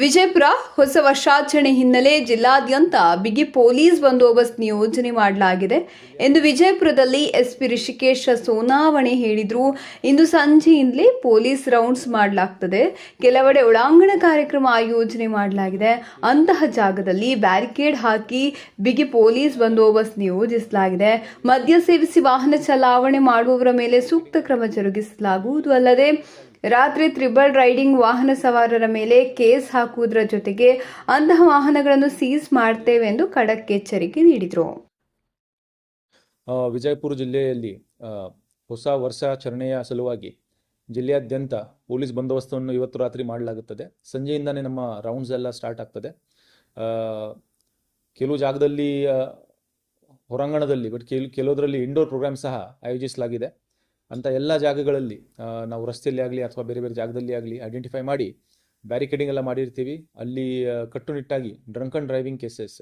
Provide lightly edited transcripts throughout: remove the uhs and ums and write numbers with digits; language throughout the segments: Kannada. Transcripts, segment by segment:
ವಿಜಯಪುರ ಹೊಸ ವರ್ಷಾಚರಣೆ ಹಿನ್ನೆಲೆ ಜಿಲ್ಲಾದ್ಯಂತ ಬಿಗಿ ಪೊಲೀಸ್ ಬಂದೋಬಸ್ತ್ ನಿಯೋಜನೆ ಮಾಡಲಾಗಿದೆ ಎಂದು ವಿಜಯಪುರದಲ್ಲಿ ಎಸ್ಪಿ ಋಷಿಕೇಶ್ ಸೋನಾವಣೆ ಹೇಳಿದರು. ಇಂದು ಸಂಜೆಯಿಂದಲೇ ಪೊಲೀಸ್ ರೌಂಡ್ಸ್ ಮಾಡಲಾಗುತ್ತದೆ. ಕೆಲವೆಡೆ ಒಳಾಂಗಣ ಕಾರ್ಯಕ್ರಮ ಆಯೋಜನೆ ಮಾಡಲಾಗಿದೆ. ಅಂತಹ ಜಾಗದಲ್ಲಿ ಬ್ಯಾರಿಕೇಡ್ ಹಾಕಿ ಬಿಗಿ ಪೊಲೀಸ್ ಬಂದೋಬಸ್ತ್ ನಿಯೋಜಿಸಲಾಗಿದೆ. ಮದ್ಯ ಸೇವಿಸಿ ವಾಹನ ಚಲಾವಣೆ ಮಾಡುವವರ ಮೇಲೆ ಸೂಕ್ತ ಕ್ರಮ ಜರುಗಿಸಲಾಗುವುದು. ಅಲ್ಲದೆ ರಾತ್ರಿ ತ್ರಿಬಲ್ ರೈಡಿಂಗ್ ವಾಹನ ಸವಾರರ ಮೇಲೆ ಕೇಸ್ ಹಾಕುವುದರ ಜೊತೆಗೆ ಅಂತಹ ವಾಹನಗಳನ್ನು ಸೀಸ್ ಮಾಡ್ತೇವೆ ಎಂದು ಖಡಕ್ ಎಚ್ಚರಿಕೆ ನೀಡಿದರು. ವಿಜಯಪುರ ಜಿಲ್ಲೆಯಲ್ಲಿ ಹೊಸ ವರ್ಷಾಚರಣೆಯ ಸಲುವಾಗಿ ಜಿಲ್ಲೆಯಾದ್ಯಂತ ಪೊಲೀಸ್ ಬಂದೋಬಸ್ತನ್ನು ಇವತ್ತು ರಾತ್ರಿ ಮಾಡಲಾಗುತ್ತದೆ. ಸಂಜೆಯಿಂದನೇ ನಮ್ಮ ರೌಂಡ್ಸ್ ಎಲ್ಲ ಸ್ಟಾರ್ಟ್ ಆಗ್ತದೆ. ಕೆಲವು ಜಾಗದಲ್ಲಿ ಹೊರಾಂಗಣದಲ್ಲಿ ಕೆಲವುದರಲ್ಲಿ ಇಂಡೋರ್ ಪ್ರೋಗ್ರಾಮ್ ಸಹ ಆಯೋಜಿಸಲಾಗಿದೆ. ಅಂತ ಎಲ್ಲ ಜಾಗಗಳಲ್ಲಿ ನಾವು ರಸ್ತೆಯಲ್ಲಿ ಆಗಲಿ ಅಥವಾ ಬೇರೆ ಬೇರೆ ಜಾಗದಲ್ಲಿ ಆಗಲಿ ಐಡೆಂಟಿಫೈ ಮಾಡಿ ಬ್ಯಾರಿಕೇಡಿಂಗ್ ಎಲ್ಲ ಮಾಡಿರ್ತೀವಿ. ಅಲ್ಲಿ ಕಟ್ಟುನಿಟ್ಟಾಗಿ ಡ್ರಂಕ್ ಅಂಡ್ ಡ್ರೈವಿಂಗ್ ಕೇಸಸ್,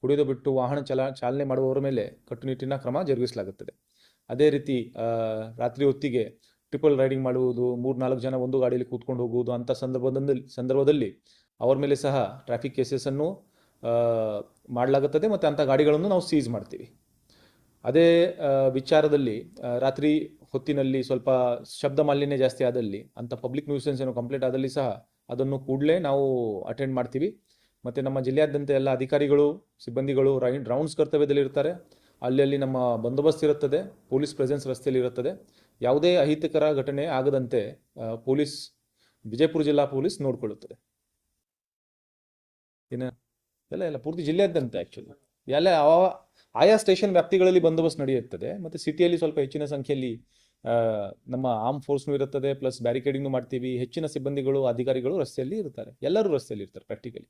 ಕುಡಿದು ಬಿಟ್ಟು ವಾಹನ ಚಾಲನೆ ಮಾಡುವವರ ಮೇಲೆ ಕಟ್ಟುನಿಟ್ಟಿನ ಕ್ರಮ ಜರುಗಿಸಲಾಗುತ್ತದೆ. ಅದೇ ರೀತಿ ರಾತ್ರಿ ಹೊತ್ತಿಗೆ ಟ್ರಿಪಲ್ ರೈಡಿಂಗ್ ಮಾಡುವುದು, 3-4 ಜನ ಒಂದು ಗಾಡಿಯಲ್ಲಿ ಕೂತ್ಕೊಂಡು ಹೋಗುವುದು ಅಂಥ ಸಂದರ್ಭದಲ್ಲಿ ಅವರ ಮೇಲೆ ಸಹ ಟ್ರಾಫಿಕ್ ಕೇಸಸನ್ನು ಮಾಡಲಾಗುತ್ತದೆ ಮತ್ತು ಅಂಥ ಗಾಡಿಗಳನ್ನು ನಾವು ಸೀಸ್ ಮಾಡ್ತೀವಿ. ಅದೇ ವಿಚಾರದಲ್ಲಿ ರಾತ್ರಿ ಹೊತ್ತಿನಲ್ಲಿ ಸ್ವಲ್ಪ ಶಬ್ದ ಮಾಲಿನ್ಯ ಜಾಸ್ತಿ ಆದಲ್ಲಿ, ಅಂಥ ಪಬ್ಲಿಕ್ ನ್ಯೂಸೆನ್ಸ್ ಏನೋ ಕಂಪ್ಲೇಂಟ್ ಆದಲ್ಲಿ ಸಹ ಅದನ್ನು ಕೂಡಲೇ ನಾವು ಅಟೆಂಡ್ ಮಾಡ್ತೀವಿ. ಮತ್ತು ನಮ್ಮ ಜಿಲ್ಲೆಯಾದ್ಯಂತ ಎಲ್ಲ ಅಧಿಕಾರಿಗಳು, ಸಿಬ್ಬಂದಿಗಳು ರೌಂಡ್ಸ್ ಕರ್ತವ್ಯದಲ್ಲಿ ಇರ್ತಾರೆ. ಅಲ್ಲಿ ನಮ್ಮ ಬಂದೋಬಸ್ತ್ ಇರುತ್ತದೆ, ಪೊಲೀಸ್ ಪ್ರೆಸೆನ್ಸ್ ರಸ್ತೆಯಲ್ಲಿ ಇರುತ್ತದೆ. ಯಾವುದೇ ಅಹಿತಕರ ಘಟನೆ ಆಗದಂತೆ ವಿಜಯಪುರ ಜಿಲ್ಲಾ ಪೊಲೀಸ್ ನೋಡಿಕೊಳ್ಳುತ್ತದೆ. ಎಲ್ಲ ಪೂರ್ತಿ ಜಿಲ್ಲೆಯಾದ್ಯಂತ ಆ್ಯಕ್ಚುಲಿ ಎಲ್ಲ ಆಯಾ ಸ್ಟೇಷನ್ ವ್ಯಾಪ್ತಿಗಳಲ್ಲಿ ಬಂದೋಬಸ್ತ್ ನಡೆಯುತ್ತದೆ. ಮತ್ತು ಸಿಟಿಯಲ್ಲಿ ಸ್ವಲ್ಪ ಹೆಚ್ಚಿನ ಸಂಖ್ಯೆಯಲ್ಲಿ ನಮ್ಮ ಆರ್ಮ್ ಫೋರ್ಸ್ನೂ ಇರುತ್ತದೆ, ಪ್ಲಸ್ ಬ್ಯಾರಿಕೇಡಿಂಗ್ನು ಮಾಡ್ತೀವಿ. ಹೆಚ್ಚಿನ ಸಿಬ್ಬಂದಿಗಳು, ಅಧಿಕಾರಿಗಳು ರಸ್ತೆಯಲ್ಲಿ ಇರ್ತಾರೆ. ಎಲ್ಲರೂ ರಸ್ತೆಯಲ್ಲಿ ಇರ್ತಾರೆ ಪ್ರಾಕ್ಟಿಕಲಿ.